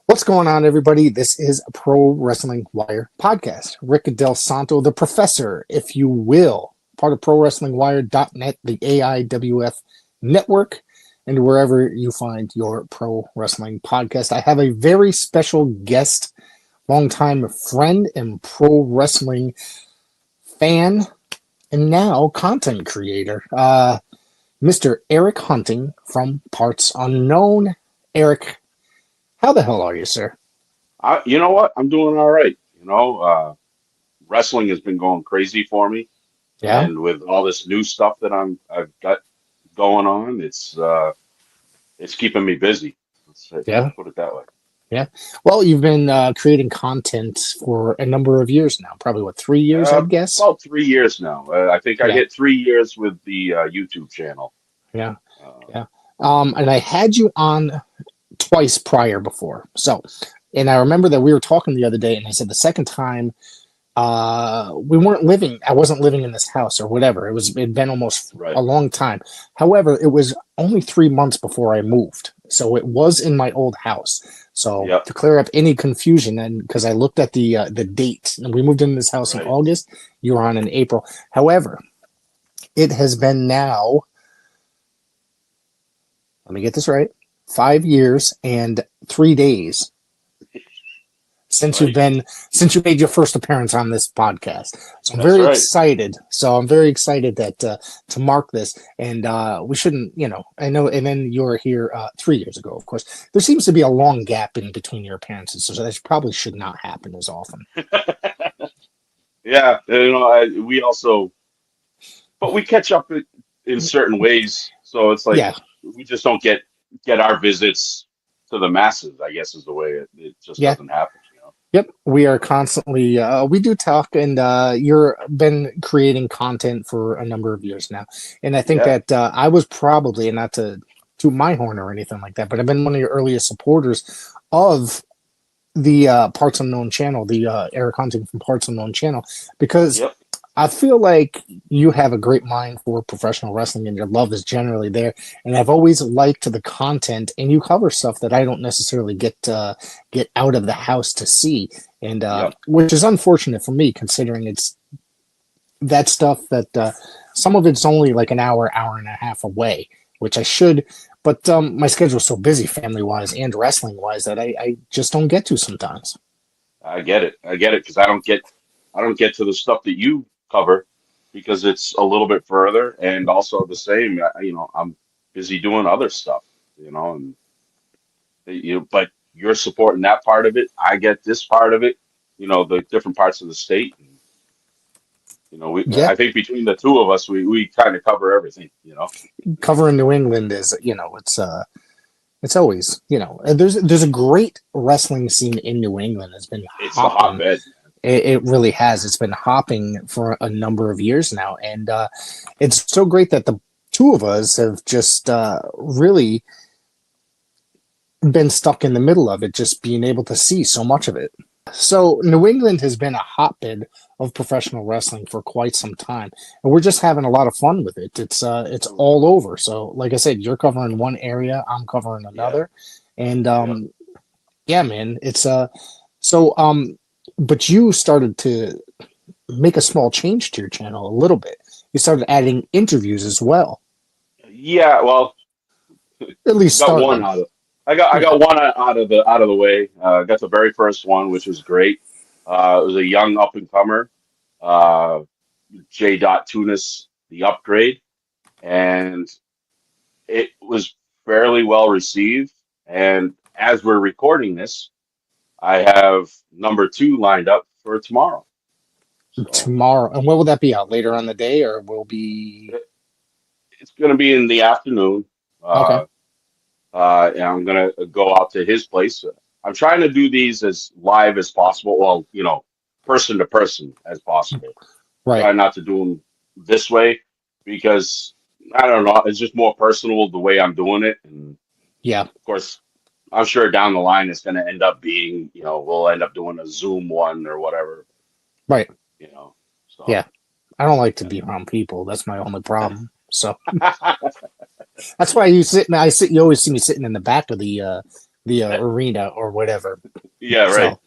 What's going on, everybody? This is a Pro Wrestling Wire podcast. Rick Del Santo, the professor, if you will, part of ProWrestlingWire.net, the AIWF network, and wherever you find your pro wrestling podcast. I have a very special guest, longtime friend and pro wrestling fan, and now content creator, Mr. Erick Hunting from Parts Unknown. Eric, how the hell are you, sir? You know what? I'm doing all right. Wrestling has been going crazy for me, Yeah, and with all this new stuff that I've got going on, it's keeping me busy. Let's yeah, put it that way. yeah. Well, you've been creating content for a number of years now. Probably what, 3 years, I'd guess. About 3 years now. I think I Yeah, hit 3 years with the YouTube channel. yeah, Uh, yeah. And I had you on twice prior before. So, and I remember that we were talking the other day, and I said the second time we weren't living, I wasn't living in this house or whatever. It'd been almost right. a long time. However, it was only 3 months before I moved. So it was in my old house. So Yep. to clear up any confusion, and because I looked at the date, and we moved into this house in Right. August, you were on in April. However, it has been now, let me get this right, 5 years and 3 days Right. since you made your first appearance on this podcast. So I'm That's very right. excited. So I'm very excited that to mark this. And we shouldn't, I know. And then you were here 3 years ago, of course. There seems to be a long gap in between your appearances, so that probably should not happen as often. Yeah. We also, but we catch up in certain ways. So it's like Yeah, we just don't get our visits to the masses, I guess is the way it just yeah. doesn't happen. Yep, we are constantly we do talk, and you're been creating content for a number of years now, and I think Yeah. that I was probably, and not to toot my horn or anything like that, but I've been one of your earliest supporters of the Parts Unknown channel, the Erick Hunting from Parts Unknown channel, because Yep. I feel like you have a great mind for professional wrestling and your love is generally there. And I've always liked the content, and you cover stuff that I don't necessarily get out of the house to see, and Yep. which is unfortunate for me considering it's that stuff that some of it's only like an hour, hour and a half away, which I should. But my schedule's so busy, family wise and wrestling wise, that I just don't get to sometimes. I get it. I get it because I don't get to the stuff that you cover because it's a little bit further and also the same. I'm busy doing other stuff. And but you're supporting that part of it. I get this part of it. The different parts of the state. And, Yeah, I think between the two of us, we kind of cover everything. covering New England is, it's always, there's a great wrestling scene in New England. It's been It's a hopping. hotbed. It really has. It's been hopping for a number of years now, and it's so great that the two of us have just really been stuck in the middle of it, just being able to see so much of it. So New England has been a hotbed of professional wrestling for quite some time, and we're just having a lot of fun with it. It's all over. So, like I said, you're covering one area, I'm covering Yeah. another, and Yeah. yeah, man, it's so but you started to make a small change to your channel a little bit. You started adding interviews as well. Yeah. Well, At least got one started. out of I Yeah. got one out of the way. Got the very first one, which was great. It was a young up and comer, uh, J. Tunis, the upgrade, and it was fairly well received. And as we're recording this, I have number two lined up for tomorrow. So Tomorrow. And what will that be out later on the day or will be it, it's going to be in the afternoon. okay. Uh, and I'm gonna go out to his place. I'm trying to do these as live as possible. Well, person to person as possible. Right. Try not to do them this way because I don't know. It's just more personal the way I'm doing it, and Yeah. of course, I'm sure down the line it's going to end up being, we'll end up doing a Zoom one or whatever, Right. you know. So, Yeah. I don't like to yeah. be around people. That's my only problem. So that's why you always see me sitting in the back of the arena or whatever. Yeah, right.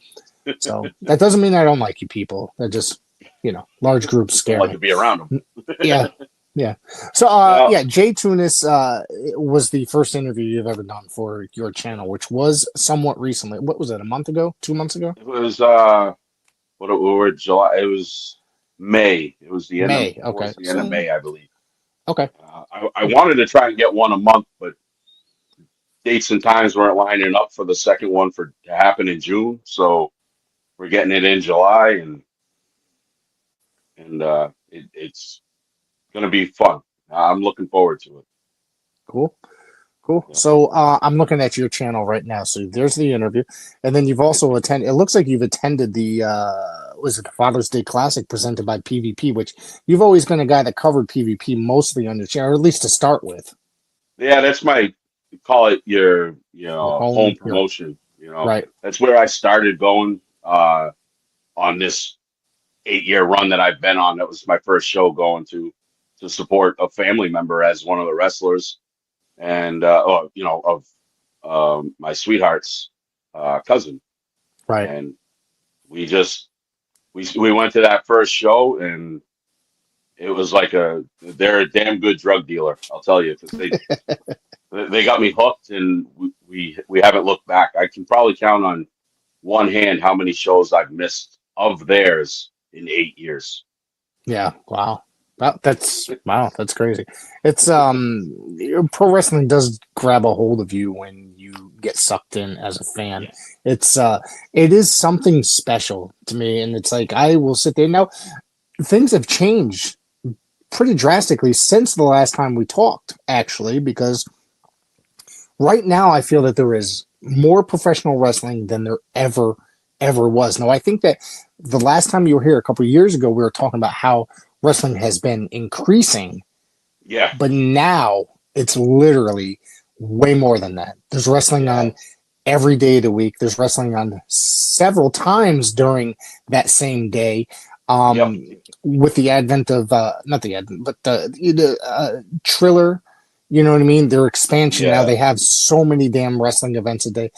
So that doesn't mean I don't like you people. That just, large groups Just don't scare like me. to be around them. Yeah. Yeah. So, Now, yeah, Jay Tunis was the first interview you've ever done for your channel, which was somewhat recently. What was it, a month ago? 2 months ago? it was what we were July. It was May. It was the end of May. Okay. towards the end of So, May, I believe. okay. I wanted to try and get one a month, but dates and times weren't lining up for the second one to happen in June. So we're getting it in July, and it's gonna be fun. I'm looking forward to it. Cool. Cool. Yeah. So I'm looking at your channel right now. So there's the interview, and then you've also attended. It looks like you've attended the was it the Father's Day Classic presented by PvP, which you've always been a guy that covered PvP mostly on your channel, or at least to start with. Yeah, that's my call it your Your home home, your promotion. right. That's where I started going on this 8 year run that I've been on. That was my first show going to support a family member as one of the wrestlers, and of my sweetheart's cousin, Right. and we just we went to that first show, and it was like they're a damn good drug dealer, I'll tell you, because they got me hooked, and we haven't looked back. I can probably count on one hand how many shows I've missed of theirs in 8 years. Yeah. Wow. Wow. That's crazy. It's pro wrestling does grab a hold of you when you get sucked in as a fan. Yeah. It is something special to me, and it's like I will sit there now. Things have changed pretty drastically since the last time we talked, actually, because right now I feel that there is more professional wrestling than there ever was. Now, I think that the last time you were here a couple of years ago, we were talking about how wrestling has been increasing, Yeah, but now it's literally way more than that. There's wrestling yeah, on every day of the week. There's wrestling on several times during that same day. yep, With the advent of not the advent, but the Triller, you know what I mean? Their expansion now, yeah, they have so many damn wrestling events a day.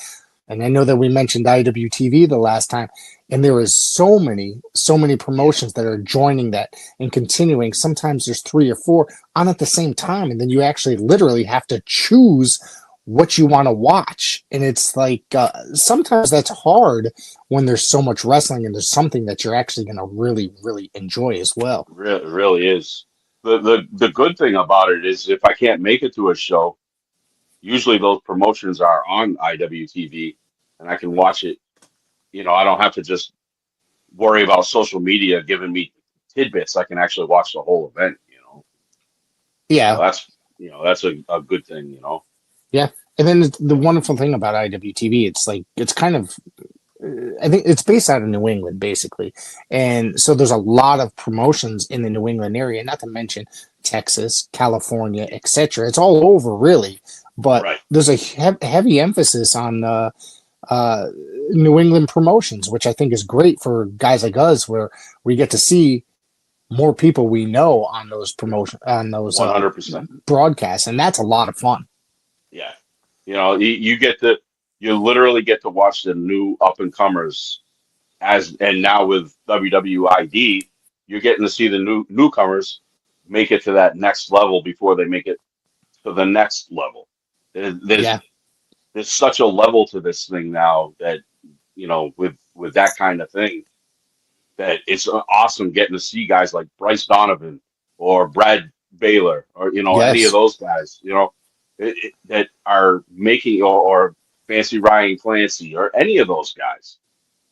And I know that we mentioned IWTV the last time, and there is so many yeah. promotions that are joining that and continuing. Sometimes there's 3 or 4 on at the same time, and then you actually literally have to choose what you want to watch. And it's like sometimes that's hard when there's so much wrestling and there's something that you're actually going to really, really enjoy as well. Really is. The good thing about it is if I can't make it to a show, usually those promotions are on IWTV, and I can watch it. I don't have to just worry about social media giving me tidbits. I can actually watch the whole event. So Yeah, that's a good thing. yeah. And then the wonderful thing about IWTV, it's like it's kind of I think it's based out of New England, basically. And so there's a lot of promotions in the New England area, not to mention Texas, California, etc. It's all over, really. But Right. there's a heavy emphasis on uh, New England promotions, which I think is great for guys like us, where we get to see more people we know on those on those 100%. broadcasts, and that's a lot of fun. Yeah. You literally get to watch the new up and comers and now with WWID, you're getting to see the newcomers make it to that next level before they make it to the next level. There's Yeah, there's such a level to this thing now that with that kind of thing that it's awesome getting to see guys like Bryce Donovan or Brad Baylor or any of yes, those guys that are making or Fancy Ryan Clancy or any of those guys.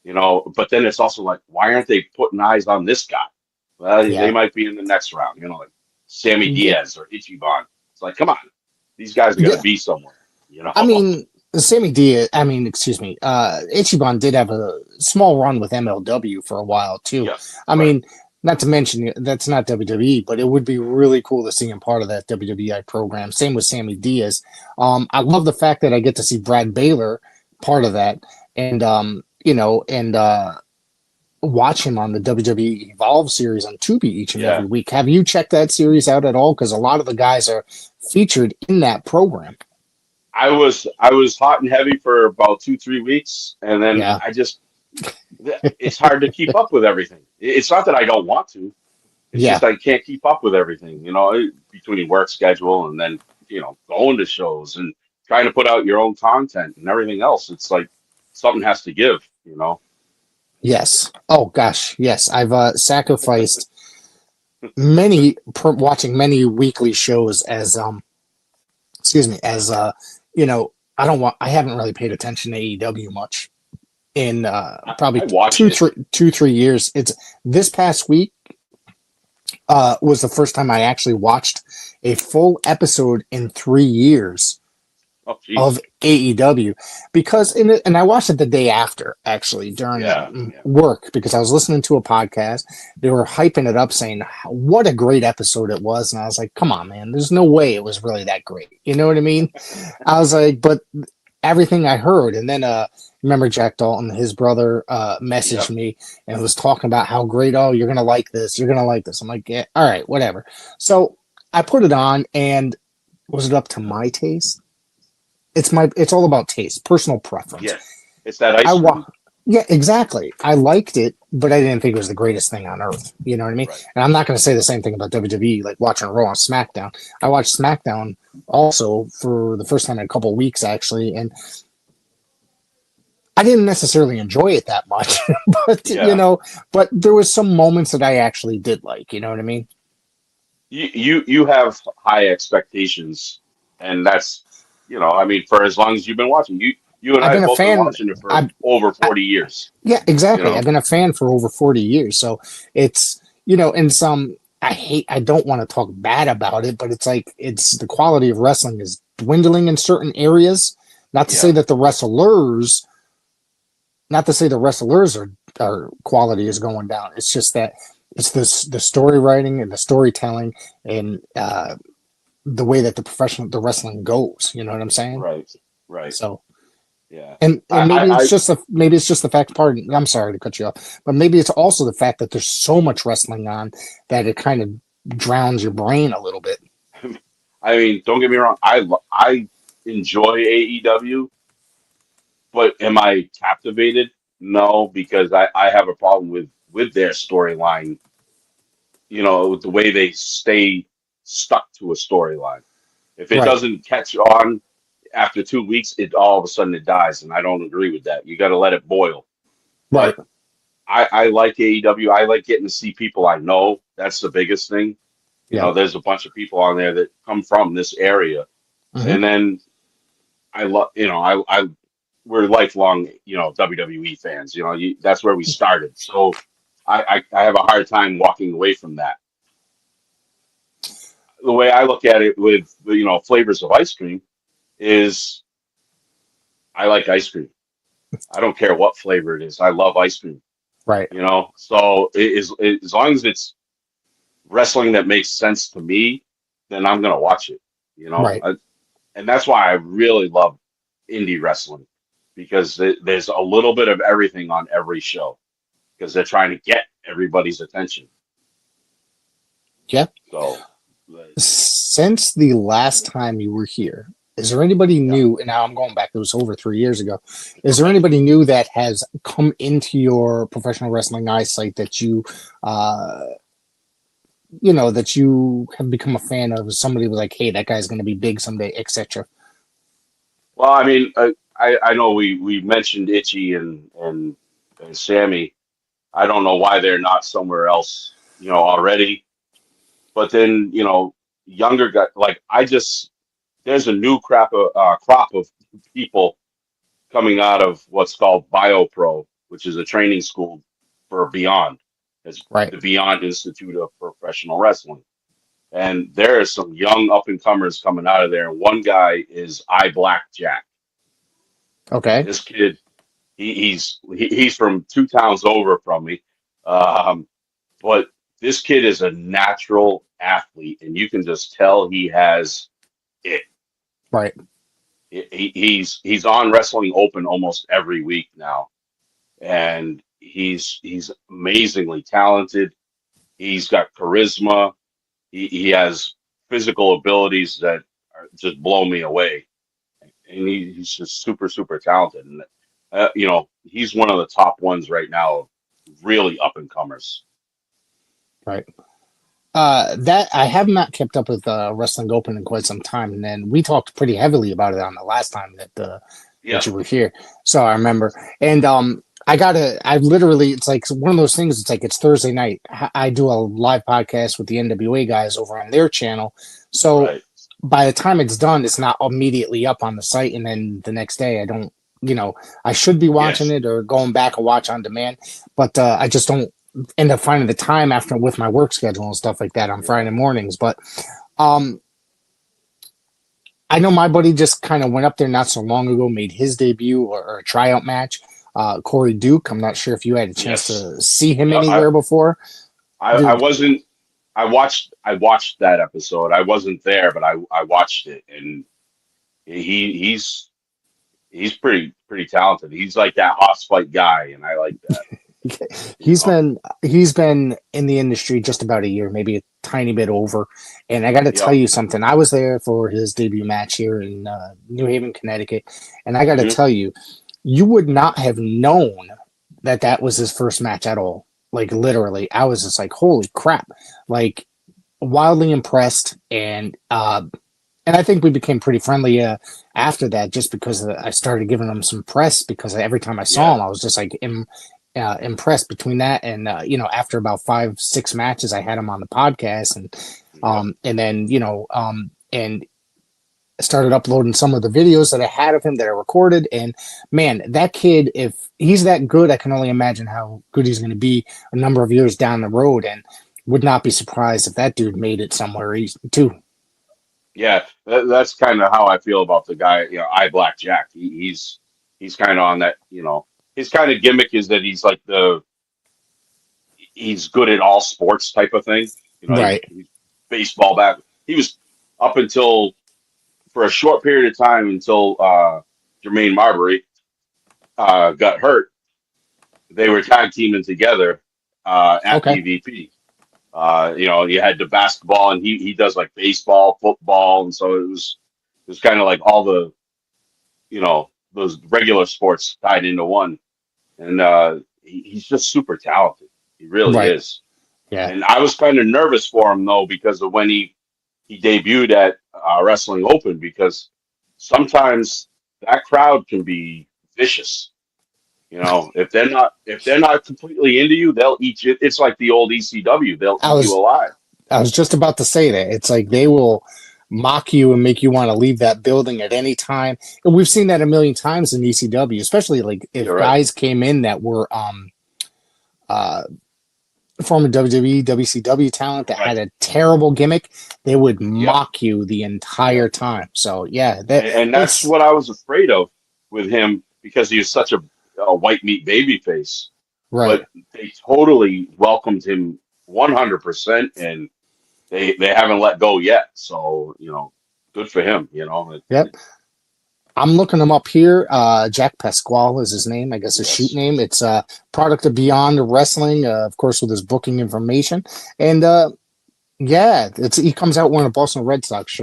But then it's also like, why aren't they putting eyes on this guy? Well, they yeah. might be in the next round, like Sammy Yeah. Diaz or Ichiban. It's like, come on, these guys are gonna Yeah. be somewhere. I mean, Sammy Diaz, I mean, excuse me, Ichiban did have a small run with MLW for a while too. Yeah, I right. mean, not to mention that's not WWE, but it would be really cool to see him part of that WWI program. Same with Sammy Diaz. I love the fact that I get to see Brad Baylor part of that, and watch him on the WWE Evolve series on Tubi each and Yeah. every week. Have you checked that series out at all? Because a lot of the guys are featured in that program. I was hot and heavy for about 2, 3 weeks, and then Yeah. it's hard to keep up with everything. It's not that I don't want to. It's Yeah. just I can't keep up with everything, between work schedule and then, going to shows and trying to put out your own content and everything else. It's like something has to give. Yes. Oh gosh. Yes. I've sacrificed watching many weekly shows as excuse me, as I haven't really paid attention to AEW much in probably I watch it. 3 years. It's this past week was the first time I actually watched a full episode in 3 years Oh, of jeez. AEW because and I watched it the day after actually during Yeah, yeah, work because I was listening to a podcast. They were hyping it up, saying what a great episode it was, and I was like, "Come on, man! There's no way it was really that great." You know what I mean? I was like, but everything I heard, and then remember Jack Dalton, his brother, yeah. messaged me and was talking about how great. Oh, you're gonna like this. You're gonna like this. I'm like, yeah, all right, whatever. So I put it on, and was it up to my taste? It's all about taste, personal preference. Yeah. It's that I ice wa- cream. yeah, exactly. I liked it, but I didn't think it was the greatest thing on earth. You know what I mean? Right. And I'm not going to say the same thing about WWE, like watching Raw and SmackDown. I watched SmackDown also for the first time in a couple of weeks, actually, and I didn't necessarily enjoy it that much, but Yeah. but there was some moments that I actually did like. You know what I mean? You have high expectations, and that's, I mean, for as long as you've been watching, you and I've I been have a both been fan. watching it for I, over I 40 years, Yeah, you exactly. I've know. been a fan for over 40 years. So it's, in some, I don't want to talk bad about it, but it's like, it's the quality of wrestling is dwindling in certain areas. Not to say Yeah. that not to say the wrestlers are quality is going down. It's just that it's the story writing and the storytelling and the way that the wrestling goes. You know what I'm saying? Right. Right. So Yeah. and I, I, maybe it's just the fact. Pardon, I'm sorry to cut you off, but maybe it's also the fact that there's so much wrestling on that it kind of drowns your brain a little bit. I mean, don't get me wrong. I enjoy AEW, but am I captivated? No, because I have a problem with their storyline, with the way they stay stuck to a storyline. If it Right, doesn't catch on after 2 weeks, it all of a sudden it dies, and I don't agree with that. You got to let it boil. right, But I like AEW. I like getting to see people I know. That's the biggest thing. yeah, There's a bunch of people on there that come from this area, hmm and then I love, I we're lifelong, WWE fans. That's where we started. So I have a hard time walking away from that. The way I look at it with, flavors of ice cream is I like ice cream. I don't care what flavor it is. I love ice cream. right, So as long as it's wrestling that makes sense to me, then I'm gonna watch it. You know, right. I, and that's why I really love indie wrestling because there's a little bit of everything on every show because they're trying to get everybody's attention. Yeah. So, Since the last time you were here, is there anybody yeah. new? And now I'm going back; it was over 3 years ago. Is there Okay. anybody new that has come into your professional wrestling eyesight that uh, that you have become a fan of? Somebody was like, "Hey, that guy's going to be big someday," etc. Well, I mean, I know we mentioned Itchy and Sammy. I don't know why they're not somewhere else, already. But then, younger guy like there's a new crop of people coming out of what's called BioPro, which is a training school for Beyond. It's Right. the Beyond Institute of Professional Wrestling. And there are some young up and comers coming out of there. And one guy is I Black Jack. Okay. This kid, he's from 2 towns over from me. Um, but this kid is a natural athlete, and you can just tell he has it. Right. He's on Wrestling Open almost every week now, and he's amazingly talented. He's got charisma. He has physical abilities that just blow me away. and he's just super, super talented. And he's one of the top ones right now, really up and comers. Right. That I have not kept up with Wrestling Open in quite some time, and then we talked pretty heavily about it on the last time that Yeah, you were here. So I remember, and I literally, it's like one of those things. It's like it's Thursday night. I do a live podcast with the NWA guys over on their channel. So right. by the time it's done, it's not immediately up on the site, and then the next day I don't. I should be watching Yes. it or going back and watch on demand, but I just don't end up finding the time after with my work schedule and stuff like that on Friday mornings. But um, I know my buddy just kind of went up there not so long ago, made his debut or a tryout match. Corey Duke. I'm not sure if you had a chance Yes. to see him Yeah. anywhere before. I Dude, wasn't. I watched that episode. I wasn't there, but I watched it, and he's pretty talented. He's like that hoss fight guy, and I like that. You he's know. been in the industry just about a year, maybe a tiny bit over. And I got to tell Yep. you something. I was there for his debut match here in New Haven, Connecticut, and I got to Hmm. tell you, you would not have known that was his first match at all. Like literally, I was just like, holy crap! Like wildly impressed, and I think we became pretty friendly after that, just because I started giving him some press because every time I saw Yeah. him, I was just like impressed. Between that and after about 5-6 matches, I had him on the podcast, Yep. and then and started uploading some of the videos that I had of him that I recorded. And man, that kid, if he's that good, I can only imagine how good he's going to be a number of years down the road. And would not be surprised if that dude made it somewhere too. Yeah. That's kind of how I feel about the guy. I Black Jack. He's kind of on that. His kind of gimmick is that he's good at all sports type of thing. Right. He's baseball back. He was up until for a short period of time until Jermaine Marbury got hurt. They were tag teaming together at Okay. PvP. You had the basketball, and he does like baseball, football, and so it was kind of like all the those regular sports tied into one. And he's just super talented. He really Right. is. Yeah. And I was kind of nervous for him though because of when he debuted at Wrestling Open, because sometimes that crowd can be vicious. If they're not completely into you, they'll eat you. It's like the old ECW. They'll I eat you was alive. I was just about to say that. It's like they will mock you and make you want to leave that building at any time. And we've seen that a million times in ECW, especially like if You're right. guys came in that were uh former WWE, WCW talent that Right. had a terrible gimmick, they would Yep. mock you the entire Yep. time. So yeah, And that's it's what I was afraid of with him, because he was such a white meat baby face. right. But they totally welcomed him 100%, and they haven't let go yet. So good for him. Yep. I'm looking him up here. Jack Pasquale is his name. I guess his shoot Yes. name. It's a product of Beyond Wrestling, of course, with his booking information. And yeah, he comes out wearing a Boston Red Sox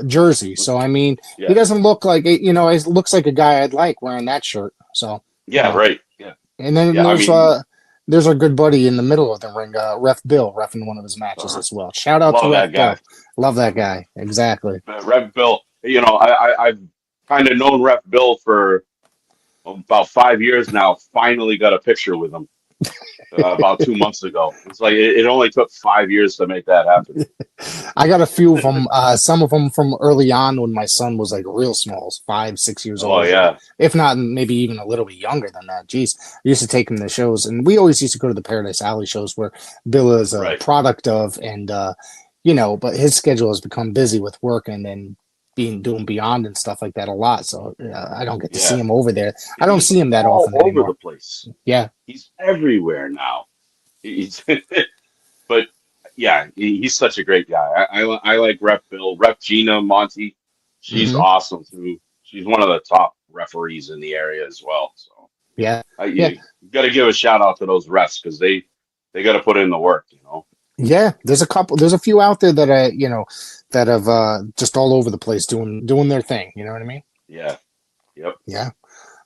jersey. So I mean, he Yeah. doesn't look like he looks like a guy I'd like wearing that shirt. So you Yeah. know, Right. Yeah. and then Yeah. I mean, there's our good buddy in the middle of the ring, Ref Bill, refing one of his matches uh, as well. Shout out to love that Ref guy. Bill. Love that guy. Exactly. Rev Bill. I've kind of known Ref Bill for about 5 years now. Finally got a picture with him about 2 months ago. It's like it only took 5 years to make that happen. I got a few of them, some of them from early on when my son was like real small, 5-6 years Oh old, yeah. if not maybe even a little bit younger than that. Jeez, I used to take him to shows, and we always used to go to the Paradise Alley shows where Bill is a Right. product of, and but his schedule has become busy with work and then doing Beyond and stuff like that a lot. So I don't get to see Yeah. him over there. I don't He's see him that all often over the anymore. place. Yeah, He's everywhere now. He's but yeah, he's such a great guy. I like Rep Bill, Rep Gina Monty. She's hmm awesome too. She's one of the top referees in the area as well. So yeah, yeah. you got to give a shout out to those refs, because they got to put in the work. Yeah, there's a few out there that that have just all over the place doing their thing. You know what I mean? Yeah. Yep. Yeah.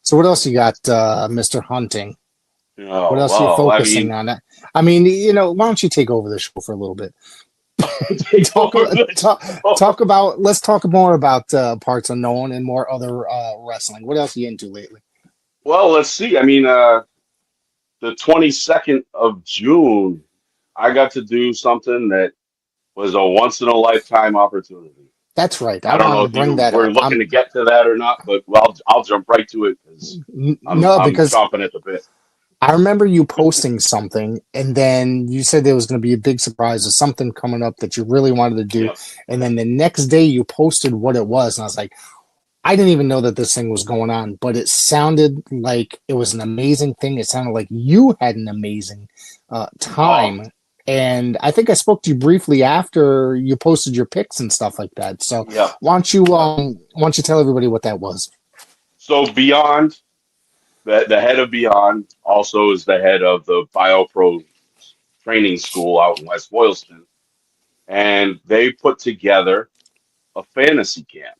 So what else you got, Mr. Hunting? What Oh else are you well, I focusing mean, on? I mean, why don't you take over the show for a little bit? take talk, over this. talk about. Let's talk more about Parts Unknown and more other wrestling. What else are you into lately? Well, let's see. I mean, the 22nd of June, I got to do something that was a once in a lifetime opportunity. That's right. I I don't wanted know to if bring you that were up. looking to get to that or not, but well, I'll jump right to it because No, I'm because chomping at the bit. I remember you posting something, and then you said there was going to be a big surprise or something coming up that you really wanted to do, Yep. and then the next day you posted what it was, and I was like, I didn't even know that this thing was going on, but it sounded like it was an amazing thing. It sounded like you had an amazing Oh, time. And I think I spoke to you briefly after you posted your pics and stuff like that. So yep. Yep. why don't you tell everybody what that was? So Beyond, the head of Beyond also is the head of the BioPro training school out in West Boylston, and they put together a fantasy camp.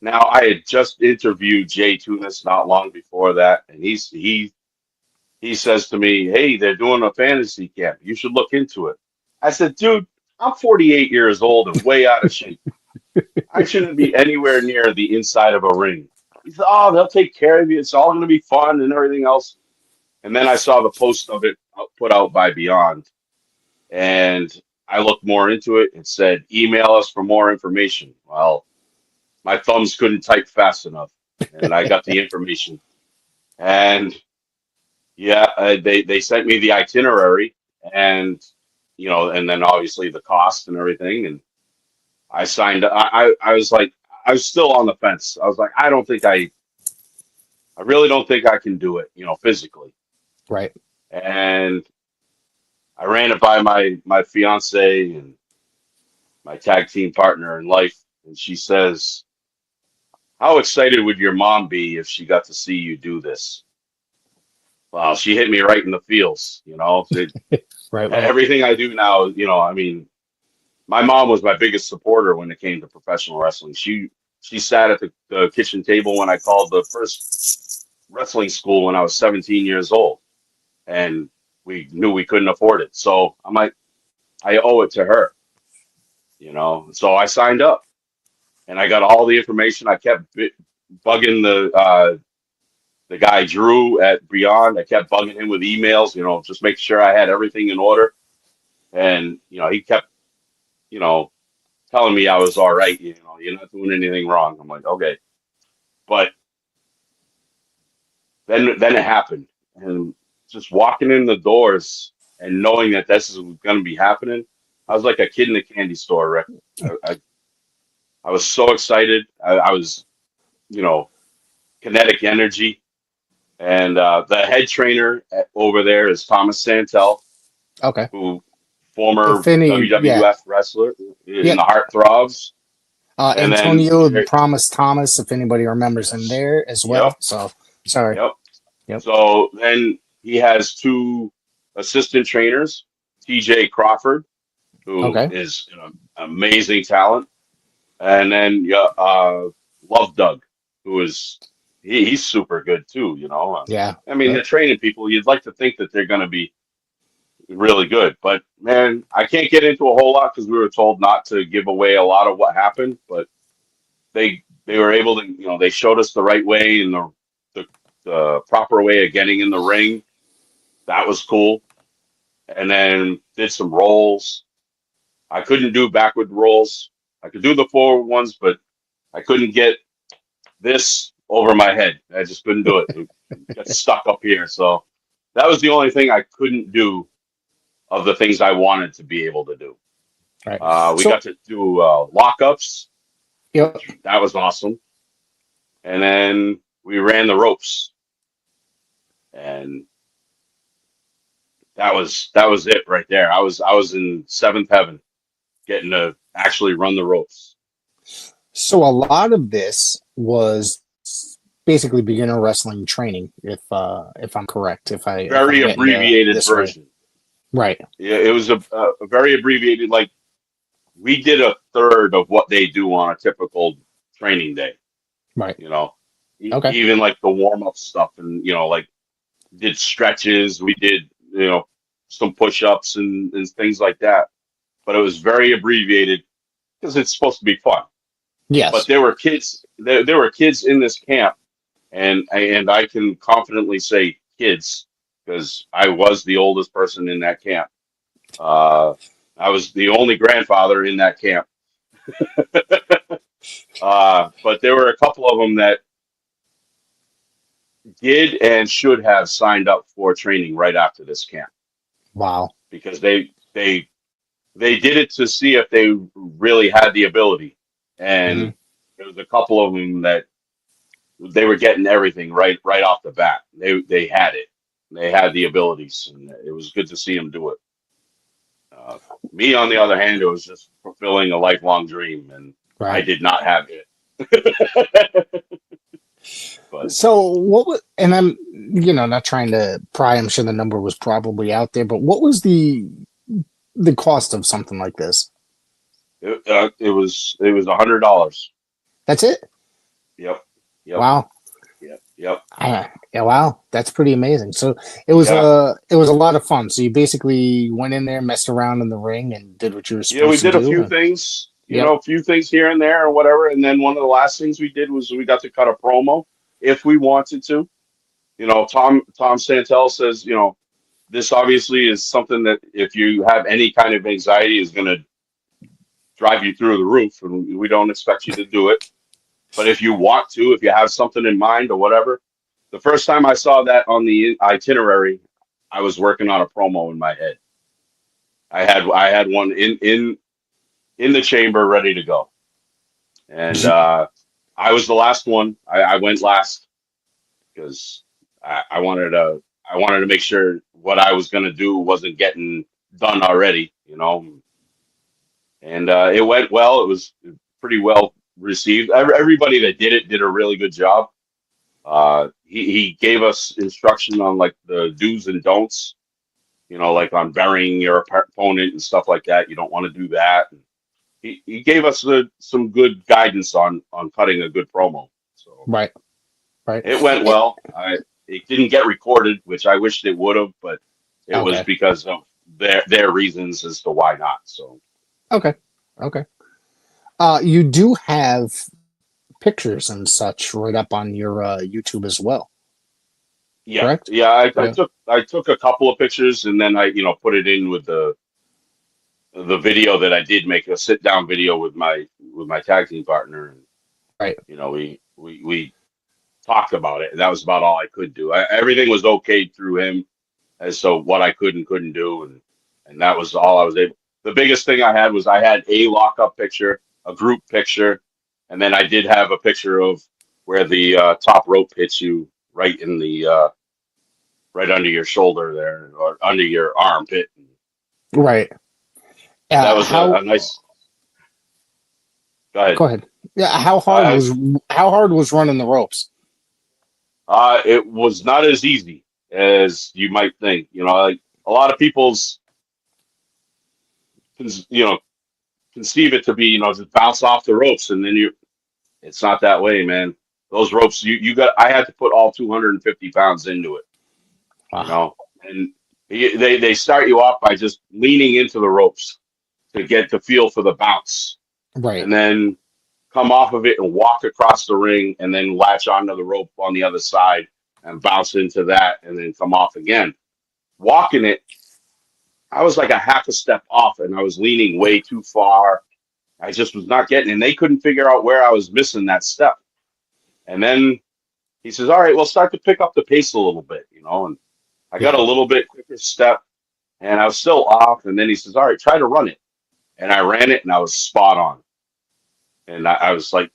Now, I had just interviewed Jay Tunis not long before that, and he says to me, "Hey, they're doing a fantasy camp. You should look into it." I said, "Dude, I'm 48 years old and way out of shape. I shouldn't be anywhere near the inside of a ring." He said, "Oh, they'll take care of you. It's all going to be fun and everything else." And then I saw the post of it put out by Beyond, and I looked more into it. It said, "Email us for more information." Well, my thumbs couldn't type fast enough, and I got the information. And yeah, they sent me the itinerary, and and then obviously the cost and everything. And I signed. I was like, I was still on the fence. I was like, I really don't think I can do it, physically. Right. And I ran it by my fiance and my tag team partner in life, and she says, "How excited would your mom be if she got to see you do this?" Well, she hit me right in the feels. Right. Right. Everything I do now, I mean, my mom was my biggest supporter when it came to professional wrestling. She sat at the kitchen table when I called the first wrestling school when I was 17 years old, and we knew we couldn't afford it. So I'm like, I owe it to her. So I signed up, and I got all the information. I kept bugging the guy Drew at Beyond. I kept bugging him with emails, just make sure I had everything in order. And he kept, you know, telling me I was all right. You're not doing anything wrong. I'm like, okay. But then it happened, and just walking in the doors and knowing that this is going to be happening, I was like a kid in a candy store, Rick. I was so excited. I was, you know, kinetic energy. And the head trainer over there is Thomas Santel, Okay. who former If any, yeah. WWF wrestler in Yep. the Heartthrobs. And then Antonio Promise Thomas, if anybody remembers him yes, there as yep, well. So sorry. yep. Yep. So then he has two assistant trainers, TJ Crawford, who Okay. is an amazing talent, and then Love Doug, who is he's super good too. Yeah. I mean, they're Yep. training people. You'd like to think that they're going to be really good, but man, I can't get into a whole lot because we were told not to give away a lot of what happened. But they were able to, they showed us the right way and the proper way of getting in the ring. That was cool. And then did some rolls. I couldn't do backward rolls. I could do the forward ones, but I couldn't get this over my head. I just couldn't do it. It got stuck up here. So that was the only thing I couldn't do of the things I wanted to be able to do. Right. We got So to do lockups, yep. which that was awesome. And then we ran the ropes, and that was it right there. I was in seventh heaven, getting to actually run the ropes. So a lot of this was basically beginner wrestling training, if I'm correct, if I'm Very getting abbreviated this right. version. Right. Yeah, it was a very abbreviated. Like we did a third of what they do on a typical training day. Right. you know, Okay. even like the warm up stuff, and like did stretches. We did, some push ups and things like that. But it was very abbreviated because it's supposed to be fun. But Yes. there were kids. There were kids in this camp, and I can confidently say kids because I was the oldest person in that camp. Uh, I was the only grandfather in that camp. But there were a couple of them that did and should have signed up for training right after this camp Wow. because they did it to see if they really had the ability. Hmm. And there was a couple of them that they were getting everything right off the bat. They had it. They had the abilities, and it was good to see them do it. Uh, Me, on the other hand, it was just fulfilling a lifelong dream, and I Right. did not have it. But So what was, and I'm, not trying to pry. I'm sure the number was probably out there, but what was the cost of something like this? it was $100. That's it? Yep, yep, Wow. yep, yep, Yeah, wow, that's pretty amazing. So yeah. it was a lot of fun. So you basically went in there, messed around in the ring, and did what you were Yeah, we supposed to did a do. few And things, yep, a few things here and there or whatever. And then one of the last things we did was we got to cut a promo if we wanted to. Tom Santel says, this obviously is something that if you have any kind of anxiety is going to drive you through the roof, and we don't expect you to do it. But if you want to, if you have something in mind or whatever, the first time I saw that on the itinerary, I was working on a promo in my head. I had one in the chamber ready to go. And I was the last one. I went last because I wanted to make sure what I was going to do wasn't getting done already. And it went well. It was pretty well received. Everybody that did it did a really good job. He gave us instruction on like the do's and don'ts. Like on burying your opponent and stuff like that. You don't want to do that. He gave us some good guidance on cutting a good promo. So right, right. it went well. It didn't get recorded, which I wished it would have, but it was Okay, because of their reasons as to why not. So okay, okay. You do have pictures and such right up on your YouTube as well, yeah, correct? yeah. I Yeah. took a couple of pictures and then I put it in with the video that I did make, a sit down video with my tag team partner, and Right. we talked about it, and that was about all I could do. Everything was okay through him as to what I could and couldn't do, and that was all I was able. The biggest thing I had was I had a lockup picture, a group picture, and then I did have a picture of where the top rope hits you right in the right under your shoulder there, or under your armpit. Right. That was a How? nice. Go ahead. Go ahead. Yeah. Uh, How hard was running the ropes? it was not as easy as you might think. Like a lot of people's, you know, conceive it to be, just bounce off the ropes and then it's not that way, man. Those ropes, I had to put all 250 pounds into it, you Wow. know, and they start you off by just leaning into the ropes to get the feel for the bounce, Right. and then come off of it and walk across the ring and then latch onto the rope on the other side and bounce into that and then come off again. Walking it, I was like a half a step off and I was leaning way too far. I just was not getting, and they couldn't figure out where I was missing that step. And then he says, "All right, well, start to pick up the pace a little bit." And I got Yeah. a little bit quicker step, and I was still off. And then he says, "All right, try to run it." And I ran it, and I was spot on. And I was like,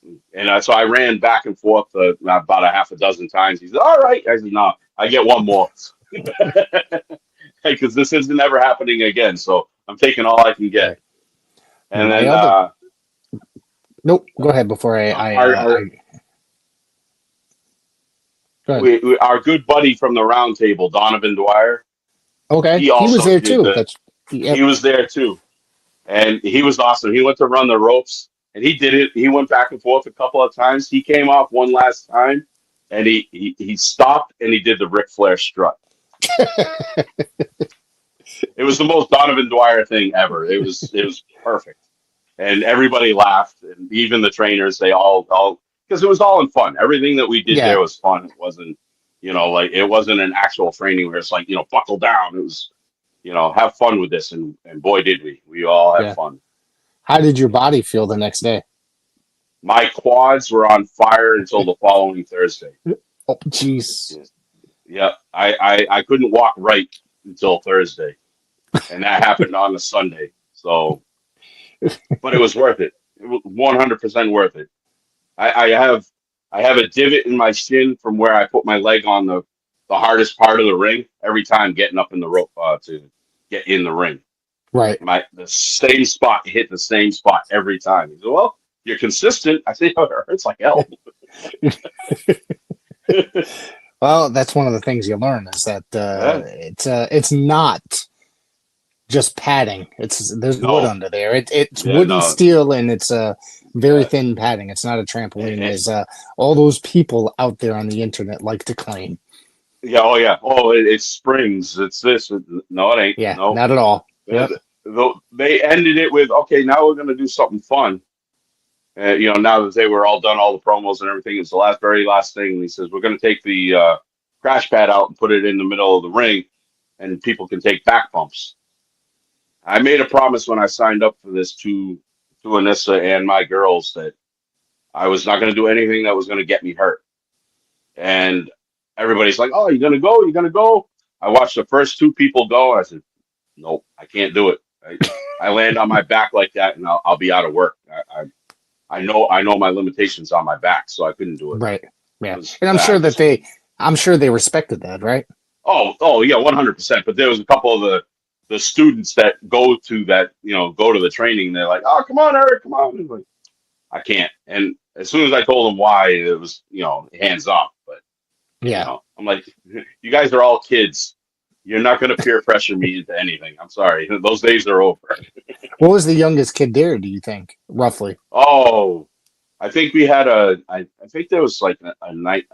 so I ran back and forth about a half a dozen times. He said, "All right." I said, "No, I get one more." Because this isn't ever happening again. So I'm taking all I can get. Right. And My then other. Nope. Go ahead before I our go ahead. our good buddy from the round table, Donovan Dwyer, Okay. he He was also there did too. the That's. Yep. he was there too. And he was awesome. He went to run the ropes and he did it. He went back and forth a couple of times. He came off one last time, and he stopped and he did the Ric Flair strut. It was the most Donovan Dwyer thing ever. It was perfect, and everybody laughed, and even the trainers. They all because it was all in fun. Everything that we did Yeah. there was fun. It wasn't, like it wasn't an actual training where it's like, buckle down. It was, have fun with this, and boy did we. We all had Yeah. fun. How did your body feel the next day? My quads were on fire until the following Thursday. Oh, jeez. Yeah, I couldn't walk right until Thursday, and that happened on a Sunday. So, but it was worth it. It was 100% worth it. I have a divot in my shin from where I put my leg on the hardest part of the ring every time getting up in the rope to get in the ring. Right. The same spot, hit the same spot every time. He said, "Well, you're consistent." I say, "Oh, it hurts like hell." Well, that's one of the things you learn is that it's not just padding. There's wood under there. It's wood and steel, and it's a very thin padding. It's not a trampoline, as all those people out there on the internet like to claim. Yeah. Oh, yeah. Oh, it's springs. It's this. No, it ain't. Yeah, no. not at all. Yep. They ended it with, okay, now we're going to do something fun. Now that they were all done, all the promos and everything, it's the very last thing. He says, we're going to take the crash pad out and put it in the middle of the ring, and people can take back bumps. I made a promise when I signed up for this to Anissa and my girls that I was not going to do anything that was going to get me hurt. And everybody's like, "Oh, you're going to go? You're going to go?" I watched the first two people go. I said, "Nope, I can't do it. I land on my back like that, and I'll be out of work. I know my limitations on my back, so I couldn't do it." Right. Yeah. And I'm sure they respected that, right? Oh yeah, 100%. But there was a couple of the students that go to the training. They're like, "Oh, come on, Eric, come on." Like, I can't. And as soon as I told them why, it was, hands off. But yeah, I'm like, you guys are all kids. You're not going to peer pressure me into anything. I'm sorry. Those days are over. What was the youngest kid there, do you think, roughly? Oh, I think we had I think there was like a night,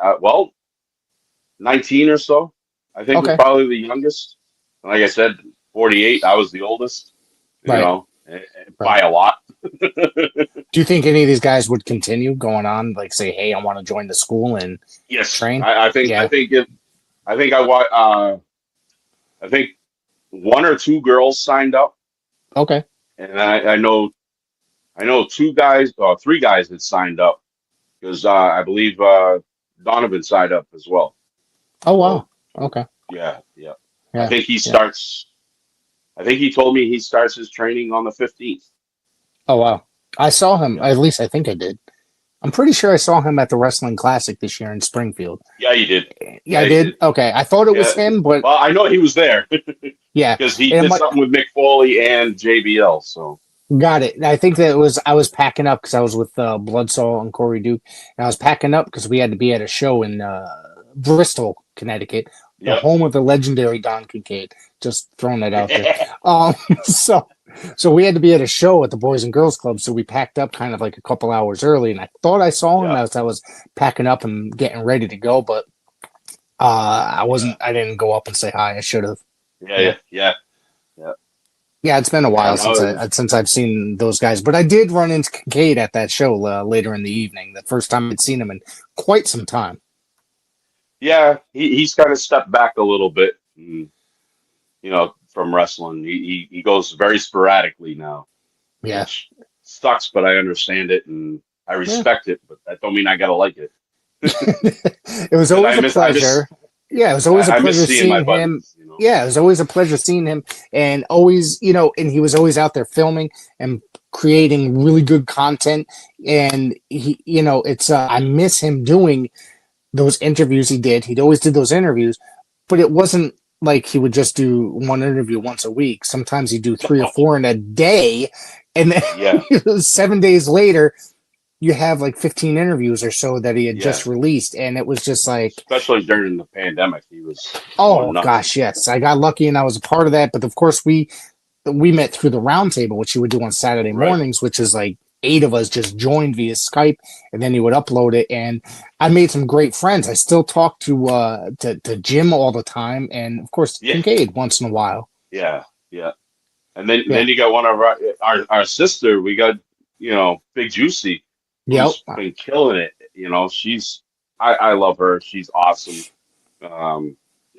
19 or so. I think was probably the youngest. And like I said, 48, I was the oldest, by a lot. Do you think any of these guys would continue going on, like say, "Hey, I want to join the school and train"? I think one or two girls signed up. Okay. And I know two guys, or three guys that signed up, because I believe Donovan signed up as well. Oh wow. Okay. Yeah. I think he starts. I think he told me he starts his training on the 15th. Oh wow. I saw him. At least I think I did. I'm pretty sure I saw him at the Wrestling Classic this year in Springfield. Yeah, you did. Yeah, I did. Okay, I thought it was him, but I know he was there. Yeah, because he did something with Mick Foley and JBL. So got it. I think that I was packing up because I was with Bloodsaw and Corey Duke, and I was packing up because we had to be at a show in Bristol, Connecticut, the home of the legendary Don Kincaid. Just throwing that out there. So we had to be at a show at the Boys and Girls Club, so we packed up kind of like a couple hours early, and I thought I saw him as I was packing up and getting ready to go, but I wasn't. I didn't go up and say hi. I should have. Yeah. Yeah, it's been a while since I've seen those guys, but I did run into Kincaid at that show later in the evening. The first time I'd seen him in quite some time. Yeah, he's kind of stepped back a little bit, from wrestling. He goes very sporadically now. Yeah, which sucks, but I understand it and I respect it. But that don't mean I gotta like it. It was always a pleasure. Yeah, it was always a pleasure seeing him. Buddies, Yeah, it was always a pleasure seeing him, and always, and he was always out there filming and creating really good content. And he, it's I miss him doing those interviews he did. He'd always did those interviews, but it wasn't like he would just do one interview once a week. Sometimes he'd do 3 or 4 in a day, and then 7 days later, you have like 15 interviews or so that he had just released, and it was just like, especially during the pandemic, he was. Oh gosh, yes, I got lucky and I was a part of that. But of course, we met through the roundtable, which he would do on Saturday mornings, which is like 8 of us just joined via Skype, and then he would upload it. And I made some great friends. I still talk to Jim all the time, and of course Yeah, Kincaid once in a while. yeah, yeah. And then Yeah. then you got one of our sister. We got Big Juicy, Yep. who's been killing it. I love her. She's awesome.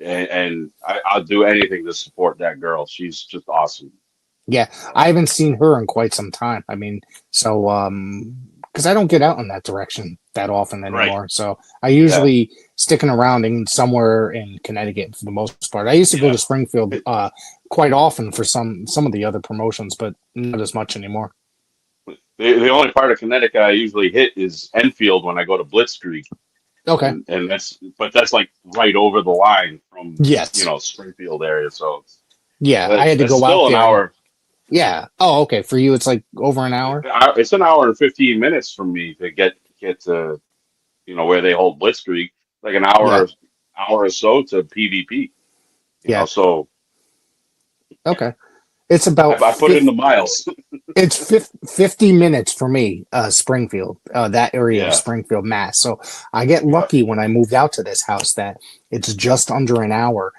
And I'll do anything to support that girl. She's just awesome. Yeah, I haven't seen her in quite some time. I mean, so because I don't get out in that direction that often Right. anymore. So I Yeah. usually sticking around in somewhere in Connecticut for the most part. I used to go Yeah. to Springfield quite often for some of the other promotions, but not as much anymore. The only part of Connecticut I usually hit is Enfield when I go to Blitzkrieg, Okay. and that's like right over the line from Yes. Springfield area. So Yeah, I had to that's go out still an there and hour. yeah. Oh, okay. For you, it's like over an hour. It's an hour and 15 minutes from me to get to where they hold Blitzkrieg. Like an Yeah. hour or so to PvP. Yeah. So Okay. It's about I put in the miles. It's 50 minutes for me, Springfield, that area of Yeah. Springfield, Mass. So I get Yeah. lucky when I moved out to this house that it's just under an hour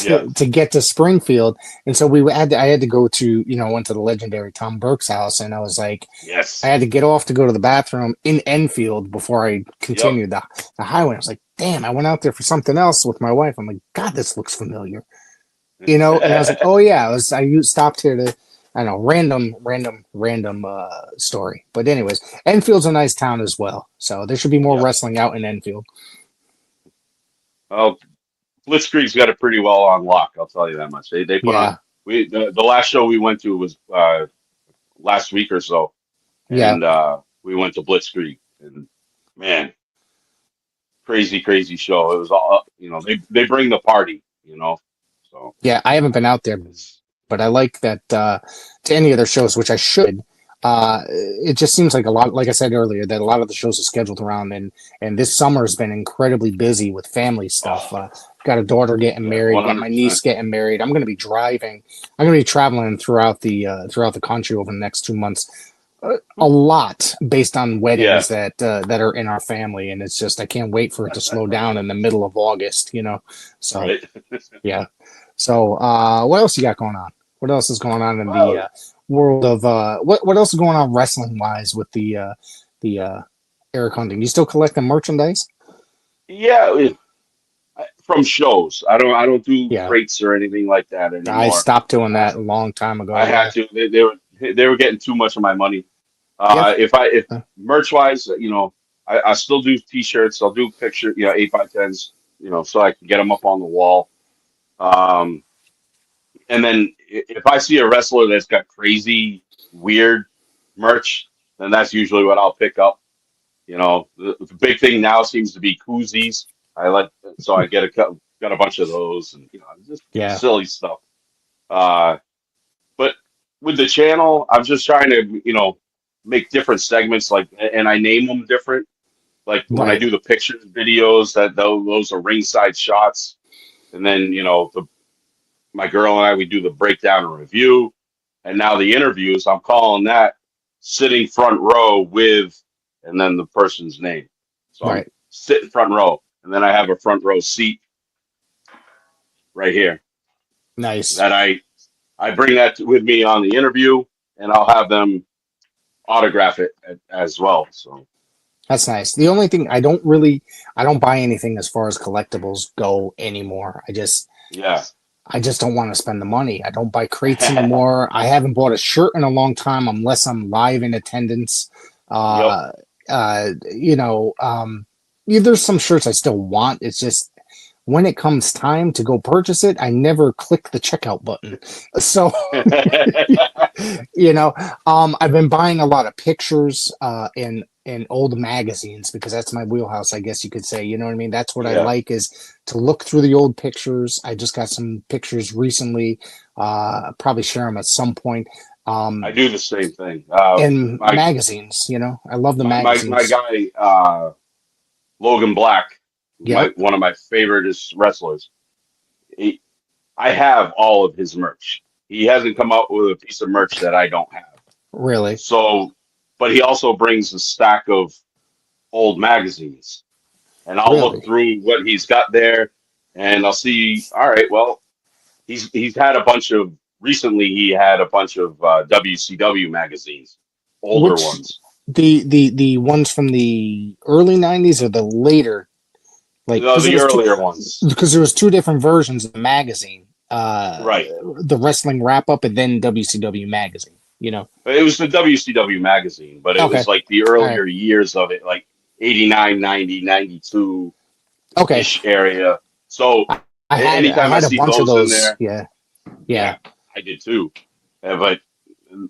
Yeah. to get to Springfield. And so I had to go to, went to the legendary Tom Burke's house, and I was like, I Yes. had to get off to go to the bathroom in Enfield before I Yep. continued the highway. I was like, damn, I went out there for something else with my wife. I'm like, God, this looks familiar, and I was like, oh yeah, stopped here to, I don't know, random story. But anyways, Enfield's a nice town as well, so there should be more Yep. wrestling out in Enfield. Well, Blitzkrieg's got it pretty well on lock. I'll tell you that much. They put on Yeah, the last show we went to was last week or so, yeah, and we went to Blitzkrieg, and man, crazy show. It was all they bring the party. So yeah. I haven't been out there, it's but I like that to any of their shows, which I should. It just seems like a lot, like I said earlier, that a lot of the shows are scheduled around, and this summer has been incredibly busy with family stuff. oh Got a daughter getting yeah, married, got my niece 100%. getting married. I'm going to be driving. I'm going to be traveling throughout the country over the next 2 months. A lot based on Yeah, weddings that are in our family, and it's just I can't wait for it to slow down in the middle of August. So right. yeah. So, what else you got going on? What else is going on in the Well, world of what else is going on wrestling wise with the Erick Hunting? You still collecting merchandise? yeah, from shows. I don't do Yeah, crates or anything like that I anymore. stopped doing Uh, that a long time ago. I had Yeah. to. They were getting too much of my money. Yep. If merch wise, I still do t-shirts. I'll do picture, 8x10s, so I can get them up on the wall. Um, and then if I see a wrestler that's got crazy, weird merch, then that's usually what I'll pick up. The big thing now seems to be koozies. So I got a bunch of those, and just Yeah. silly stuff. Uh, but with the channel, I'm just trying to, make different segments, and I name them different. Like when I Right. do the pictures, videos, those are ringside shots, and then my girl and I we do the breakdown and review, and now the interviews. I'm calling that sitting front row with, and then the person's name. So I'm Right. sitting front row, and then I have a front row seat right here Nice. that I bring that with me on the interview, and I'll have them autograph it as well. So That's nice. The only thing I don't buy anything as far as collectibles go anymore. yeah, I just don't want to spend the money. I don't buy crates anymore. I haven't bought a shirt in a long time unless I'm live in attendance. yep, Uh, you know, yeah, there's some shirts I still want. It's just when it comes time to go purchase it, I never click the checkout button. So, you know, I've been buying a lot of pictures in old magazines because that's my wheelhouse, I guess you could say. You know what I mean? That's what I yeah. like is to look through the old pictures. I just got some pictures recently. Probably share them at some point. I do the same thing. In My magazines, I love the my magazines. guy Logan Black, Yep. one of my favorite wrestlers. He, I have all of his merch. He hasn't come out with a piece of merch that I don't have. Really. So, but he also brings a stack of old magazines, and I'll look Really? through what he's got there, and I'll see. All right, well, he's had a bunch of recently. He had a bunch of WCW magazines, older Which ones. the ones from the early '90s or the later, like No, the earlier ones. because there was two different versions of the magazine, Right. the wrestling wrap up and then WCW magazine. You know. It was the WCW magazine, but it Okay. was like the All right. earlier years of it, like 89, 90, 92 Okay. ish area. So I anytime I had a see bunch of those in those. there, Yeah. yeah, Yeah. I did too. But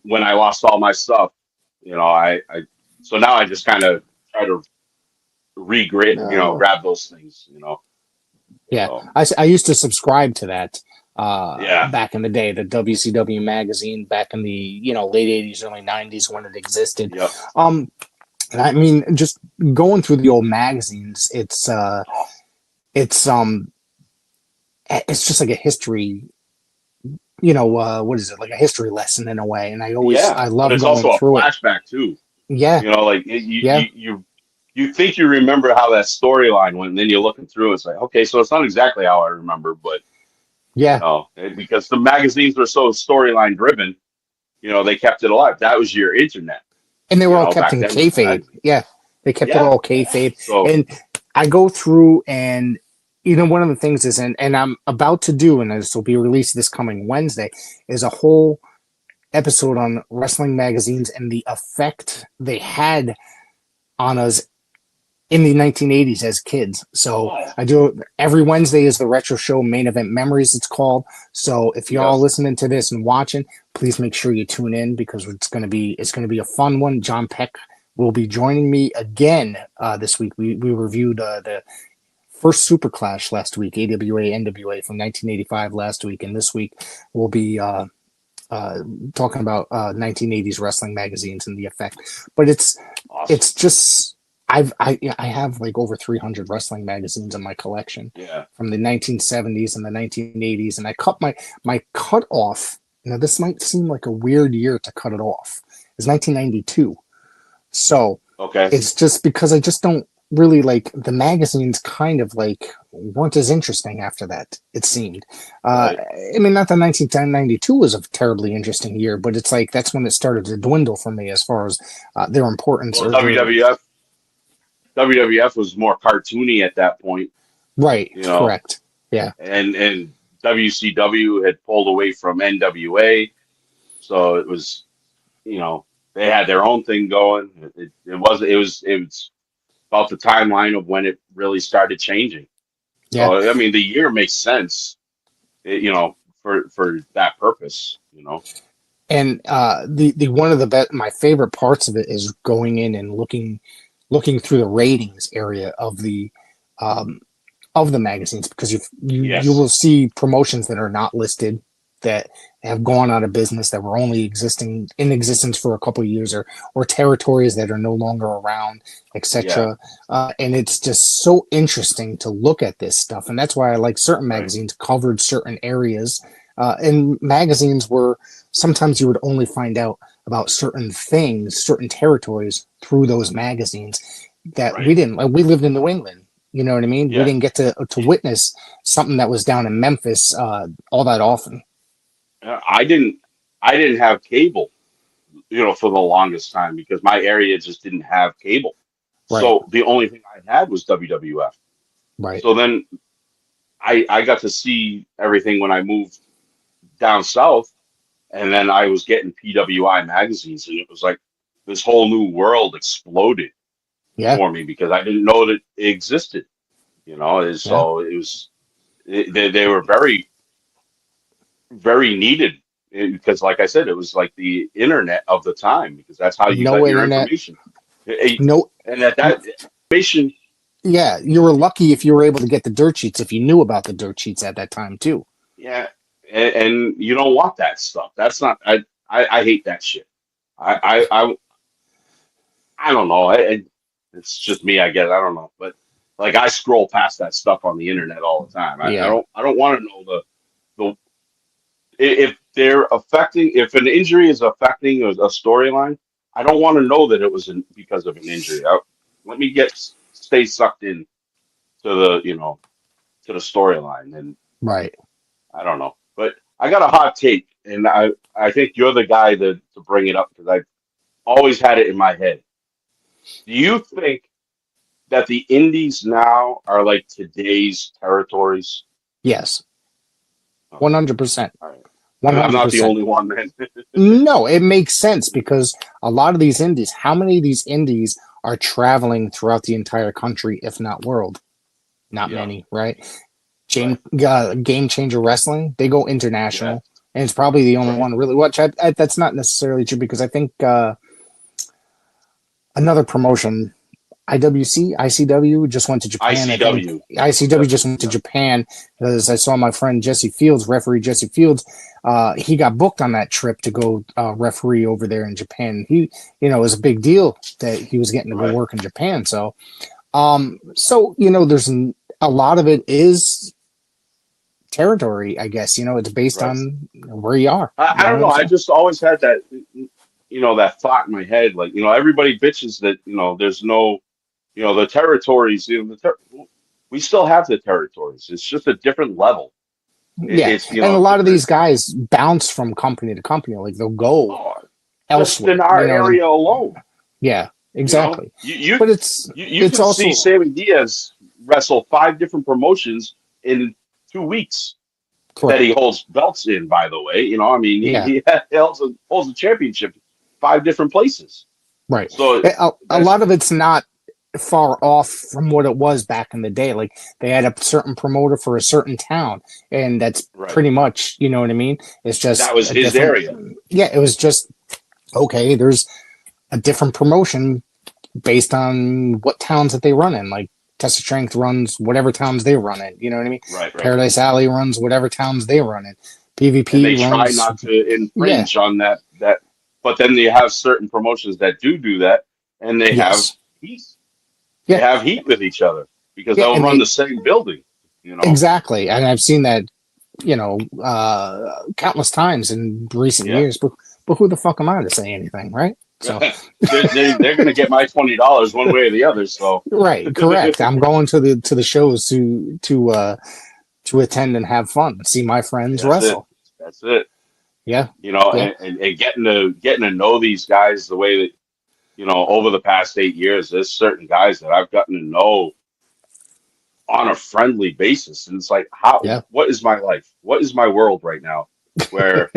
when I lost all my stuff, I so now I just kind of try to No. grab those things. Yeah, So I used to subscribe to that yeah, back in the day, the WCW magazine back in the late '80s, early '90s when it existed. yep. Um, and I mean, just going through the old magazines, it's it's just like a history. What is it, like a history lesson in a way? And Yeah, I but love it's going also a through it. flashback too. Yeah, Like yeah, you think you remember how that storyline went, and then you're looking through, it's like, okay, so it's not exactly how I remember, but yeah. because the magazines were so storyline driven, they kept it alive. That was your internet, And they were all kept back in then was the kayfabe. magazine. Yeah, they kept it Yeah, all yeah. kayfabe. So And I go through, and one of the things is, and I'm about to do, and this will be released this coming Wednesday, is a whole episode on wrestling magazines and the effect they had on us in the 1980s as kids. So oh I do every Wednesday is the retro show Main Event Memories, it's called. So if y'all yes, listening to this and watching, please make sure you tune in because it's gonna be a fun one. John Peck will be joining me again this week. We reviewed the first Super Clash last week, AWA NWA from 1985 last week, and this week we'll be uh, talking about 1980s wrestling magazines and the effect. But awesome. it's just I have like over 300 wrestling magazines in my collection Yeah, from the 1970s and the 1980s, and I cut my cut off. Now this might seem like a weird year to cut it off. It's 1992, so okay, it's just because I just don't really like the magazines. Kind of like weren't as interesting after that. It seemed. Uh, right. I mean, not that 1992 was a terribly interesting year, but it's like that's when it started to dwindle for me as far as their importance Well, or their WWF was more cartoony at that point, right. you know, Correct. Yeah. and WCW had pulled away from NWA, so it was, they had their own thing going. It was about the timeline of when it really started changing. Yeah. So I mean, the year makes sense, for that purpose. And the one of the best, my favorite parts of it is going in and looking through the ratings area um, of the magazines because you Yes. will see promotions that are not listed that have gone out of business that were only existing in existence for a couple of years or territories that are no longer around, Yeah. etc. And it's just so interesting to look at this stuff, and that's why I like certain Right. magazines covered certain areas. And magazines were sometimes you would only find out about certain things, certain territories through those magazines that we Right. didn't like. We lived in New England. You know what I mean? We Yeah. didn't get to witness something that was down in Memphis all that often. I didn't. I didn't have cable, for the longest time because my area just didn't have cable. Right, So the only thing I had was WWF. right. So then I got to see everything when I moved down south, and then I was getting PWI magazines, and it was like this whole new world exploded Yeah, for me because I didn't know that it existed. And yeah. so they were very, very needed because, like I said, it was like the internet of the time because that's how you No got your internet. information. No. And at that information, Yeah, you were lucky if you were able to get the dirt sheets if you knew about the dirt sheets at that time too. yeah, and you don't want that stuff. That's not. I hate that shit. I I don't know. It's just me, I guess. I don't know, but like I scroll past that stuff on the internet all the time. I Yeah, don't. I don't want to know the if they're affecting if an injury is affecting a storyline. I don't want to know that it was because of an injury. Let me stay sucked in to to the storyline, and Right. I don't know. But I got a hot take, and I think you're the guy to bring it up because I've always had it in my head. Do you think that the indies now are like today's territories? Yes. Okay, 100%. all right. I'm not the 100%. only one then. No, it makes sense because a lot of these indies, how many of these indies are traveling throughout the entire country, if not world? Not Yeah, many, right? right. Game Changer Wrestling, they go Yeah, international, and it's probably the only right. one really. Which that's not necessarily true because I think another promotion, ICW, just went to Japan. I think ICW. ICW Yep, just went to yep. Japan because I saw my friend Jesse Fields, referee Jesse Fields. He got booked on that trip to go referee over there in Japan. It was a big deal that he was getting to go Right. work in Japan. So there's a lot of it is territory, I guess. It's based Right. on where you are. I You know don't what know. I'm I saying? just always had that, that thought in my head. Like, everybody bitches that, there's no, the territories, we still have the territories. It's just a different level. Yeah, It's, and a lot of different. these guys bounce from company to company. Like they'll go Oh, just in elsewhere. our You know what I mean? area alone, Yeah, you know, exactly. you, you, But it's you it's can see also Sammy Diaz wrestle 5 different promotions in 2 weeks that he correct. holds belts in, by the way. I mean, he, Yeah, he holds a championship 5 different places. right. So A that's lot of it's not far off from what it was back in the day. Like they had a certain promoter for a certain town, and that's right. pretty much, you know what I mean? It's That just was a his different. area. Yeah, it was just okay. There's a different promotion based on what towns that they run in. Like Test Strength runs whatever towns they run in. You know what I mean? Right, right. Paradise Alley runs whatever towns they run in. And they PvP try runs, not to yeah, infringe on that. But then they have certain promotions that do that, and they have yes, heat. They yeah, have heat with each other because yeah, they'll and run they the same building. You know. exactly. And I've seen that, countless times in recent Yeah. years. But who the fuck am I to say anything, right? So, They're going to get my $20 one way or the other. So. right, correct. I'm going to the shows to attend and have fun, see my friends That's it. wrestle. That's it. Yeah, yeah, And getting to know these guys the way that over the past 8 years, there's certain guys that I've gotten to know on a friendly basis, and it's like, yeah, what is my life? What is my world right now? Where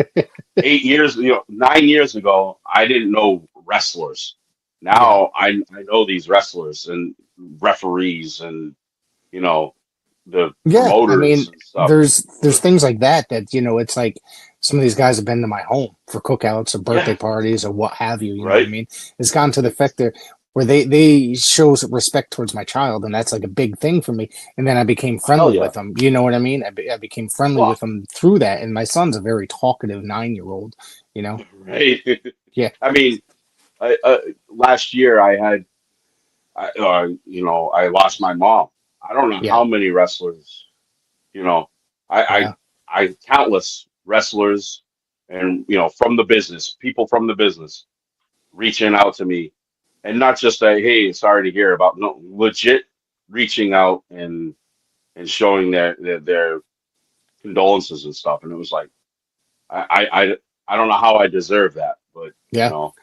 8 years, 9 years ago, I didn't know wrestlers. yeah. Now I know these wrestlers and referees and you know the Yeah, I promoters mean, and stuff. there's things like that it's like some of these guys have been to my home for cookouts or birthday Yeah, parties or what have you. You know what I right. mean? It's gone to the effect there where they shows respect towards my child, and that's like a big thing for me. And then I became Hell friendly yeah. with them. You know what I mean? I became friendly Well, with them through that. And my son's a very talkative 9-year old. You know? right. Yeah, I mean, last year I had, I lost my mom. I don't know yeah, how many wrestlers, you know, I, yeah, countless wrestlers and, from the business, people from the business reaching out to me and not just a, hey, sorry to hear about, no, legit reaching out and showing their condolences and stuff. And it was like, I don't know how I deserve that, but, yeah. Well,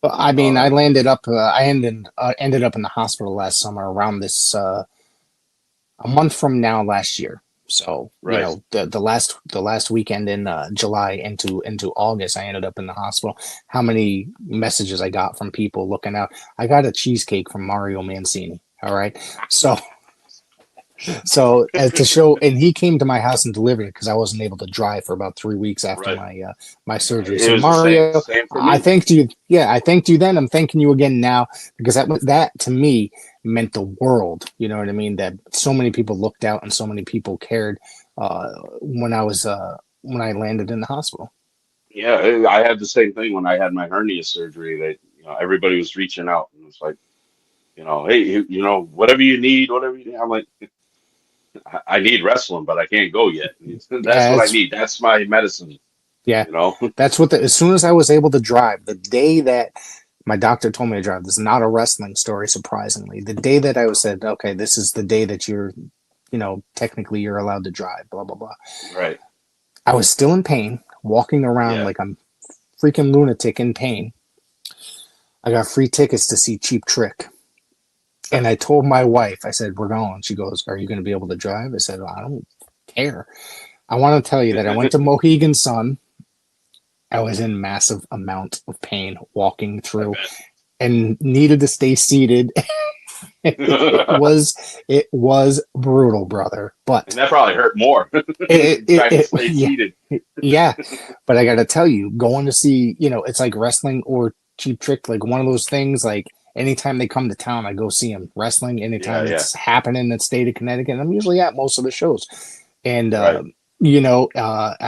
I mean, um, I ended up in the hospital last summer around this a month from now last year. So right. the last weekend in July into August, I ended up in the hospital. How many messages I got from people looking out? I got a cheesecake from Mario Mancini. All right, so at the show, and he came to my house and delivered it because I wasn't able to drive for about 3 weeks after Right. my surgery. It So was the Mario, same for I me. thanked you. Yeah, I thanked you then. I'm thanking you again now because that to me meant the world. You know what I mean? That so many people looked out and so many people cared when I landed in the hospital. Yeah, I had the same thing when I had my hernia surgery that, everybody was reaching out and it's like, hey, whatever you need, whatever you need. I'm like, I need wrestling, but I can't go yet. That's what I As need. That's my medicine, Yeah, you know? as soon as I was able to drive, the day that My doctor told me to drive. This is not a wrestling story, surprisingly. The day that I was said, okay, this is the day that you're, technically you're allowed to drive, blah, blah, blah. Right. I was still in pain, walking around Yeah. like I'm freaking lunatic in pain. I got free tickets to see Cheap Trick. And I told my wife, I said, we're going. She goes, are you going to be able to drive? I said, well, I don't care. I want to tell you that I went to Mohegan Sun. I was in massive amount of pain walking through and needed to stay seated. it was brutal, brother. But and that probably hurt more. Trying to stay seated. Yeah. But I got to tell you, going to see, it's like wrestling or Cheap Trick, like one of those things. Like anytime they come to town, I go see them. Wrestling, anytime it's happening in the state of Connecticut, I'm usually at most of the shows. And I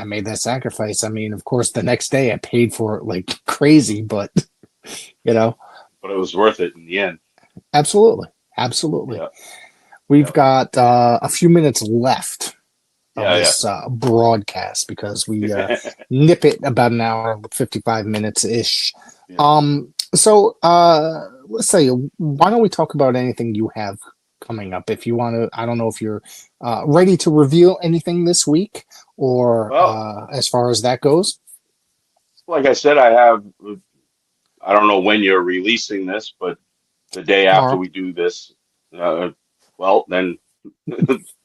made that sacrifice. I mean, of course, the next day I paid for it like crazy, but but it was worth it in the end. Absolutely. Yeah. We've got a few minutes left of this broadcast because we nip it about an hour, 55 minutes ish. So let's say, why don't we talk about anything you have coming up? If you want to, I don't know if you're ready to reveal anything this week or as far as that goes. Like I said, I don't know when you're releasing this, but the day after we do this, then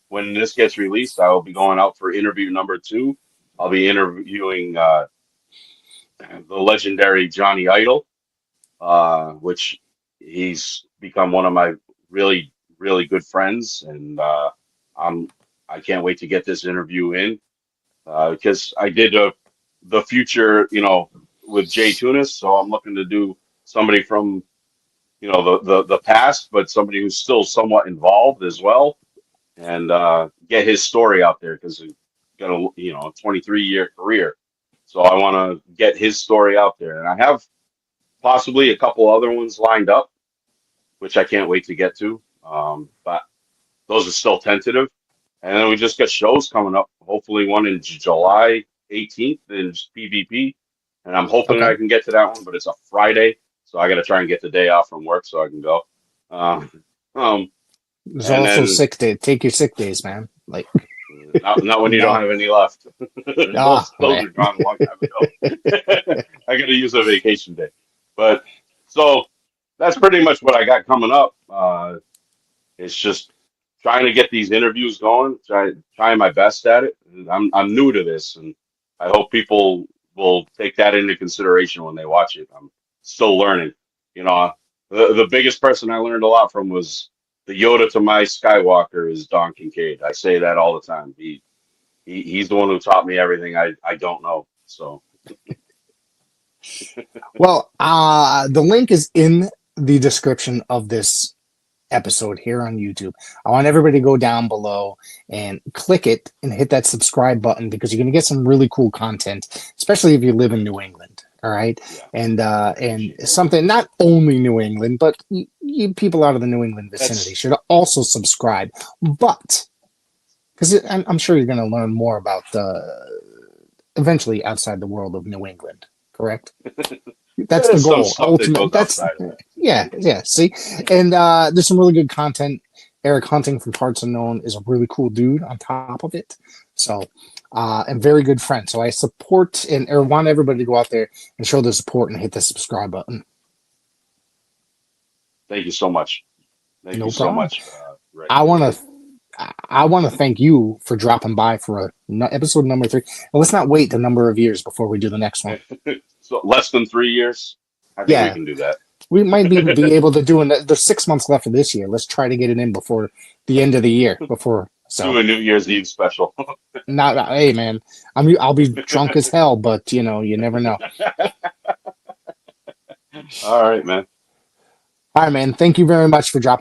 when this gets released, I will be going out for interview number 2. I'll be interviewing the legendary Johnny Idol, which he's become one of my really, really good friends, and I can't wait to get this interview in because I did the future, with Jay Tunis, so I'm looking to do somebody from the past, but somebody who's still somewhat involved as well, and get his story out there because he's got a 23-year career. So I want to get his story out there, and I have possibly a couple other ones lined up, which I can't wait to get to. But those are still tentative, and then we just got shows coming up. Hopefully, one in July 18th in PvP, and I'm hoping I can get to that one, but it's a Friday. So I got to try and get the day off from work so I can go. There's also sick day. Take your sick days, man. Like not when you don't have any left. Those are gone a long time ago. I got to use a vacation day. But so that's pretty much what I got coming up. It's just trying to get these interviews going. Trying my best at it. I'm new to this, and I hope people will take that into consideration when they watch it. I'm still learning. The biggest person I learned a lot from was the Yoda to my Skywalker is Don Kincaid. I say that all the time. He's the one who taught me everything I don't know. So, well, the link is in the description of this episode here on YouTube. I want everybody to go down below and click it and hit that subscribe button because you're going to get some really cool content, especially if you live in New England. All right. Yeah. And something not only New England, but you people out of the New England vicinity should also subscribe. But because I'm sure you're going to learn more about eventually outside the world of New England. Correct. That's the goal. Ultimate. That's yeah. See, and there's some really good content. Erick Hunting from Parts Unknown is a really cool dude on top of it. So, and very good friend. So I support or want everybody to go out there and show their support and hit the subscribe button. Thank you so much. Thank you so much. I want to thank you for dropping by for episode number 3. And let's not wait the number of years before we do the next one. So less than 3 years. I think we can do that. We might be able to do it. There's 6 months left of this year. Let's try to get it in before the end of the year. Do a New Year's Eve special. Hey man, I'll be drunk as hell, but you never know. All right, man. All right, man. Thank you very much for dropping.